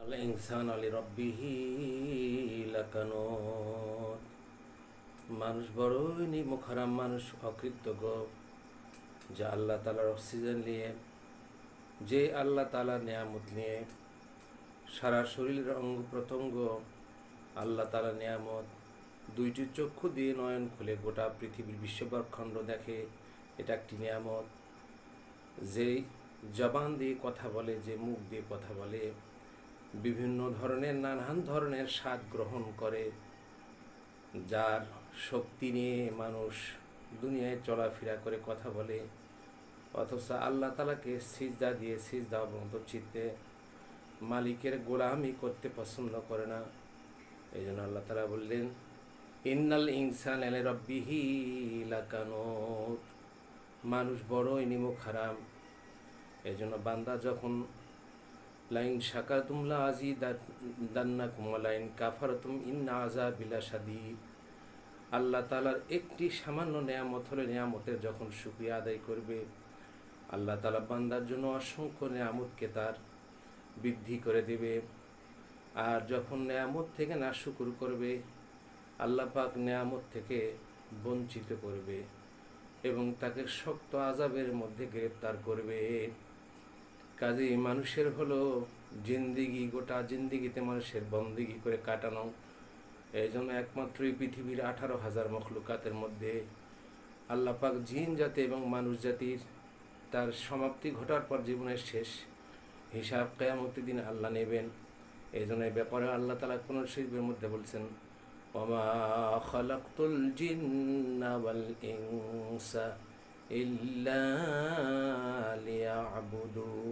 আল ইনসান আলি রব্বিহি লাকানুত। মানুষ বড়ই নিমুখারাম, মানুষ অকৃতজ্ঞ। যে আল্লাহ তালার অক্সিজেন নিয়ে, যে আল্লাহ তালার নিয়ামত নিয়ে সারা শরীরের অঙ্গ প্রত্যঙ্গ আল্লাহ তালার নিয়ামত, দুইটি চক্ষু দিয়ে নয়ন খুলে গোটা পৃথিবীর বিশ্বব্রহ্মাণ্ড দেখে, এটা একটি নিয়ামত। যেই জবান দিয়ে কথা বলে, যে মুখ দিয়ে কথা বলে, বিভিন্ন ধরনের নানান ধরনের স্বাদ গ্রহণ করে, যার শক্তি নিয়ে মানুষ দুনিয়ায় চলাফেরা করে, কথা বলে, অথচ আল্লাহ তালাকে সিজদা দিয়ে সিজদা অবনত চিত্তে মালিকের গোলামি করতে পছন্দ করে না। এই জন্য আল্লাহ তালা বললেন, ইন্নাল ইনসান আলা রাব্বিহি লাকানুত। মানুষ বড়ই নিমুখ হারাম। এই জন্য বান্দা যখন লাইন শাকারতুম লা আযীদান্নাকুম ওয়া লাইন কাফারতুম ইন্না আযাবি লাশাদীদ। আল্লাহ তাআলার একটি সামান্য নেয়ামত হলে নেয়ামতের যখন শুকরিয়া আদায় করবে, আল্লাহ তাআলা বান্দার জন্য অসংখ্য নেয়ামতকে তার বৃদ্ধি করে দেবে। আর যখন নেয়ামত থেকে নাশুকুর করবে, আল্লাহ পাক নেয়ামত থেকে বঞ্চিত করবে এবং তাকে শক্ত আযাবের মধ্যে গ্রেপ্তার করবে। কাজেই মানুষের হলো জিন্দিগি, গোটা জিন্দিগিতে মানুষের বন্দিগি করে কাটানো। এই জন্য একমাত্র এই পৃথিবীর 18,000 মখলুকাতের মধ্যে আল্লাহ পাক জিন জাতি এবং মানুষ জাতির তার সমাপ্তি ঘটার পর জীবনের শেষ হিসাব কিয়ামতের দিন আল্লাহ নেবেন। এই জন্য এই ব্যাপারে আল্লাহ তাআলা কোন শরীফের মধ্যে বলছেন, ওমা খালাকতুল জিন্না ওয়াল ইনসা ইল্লা লিয়াবুদুন।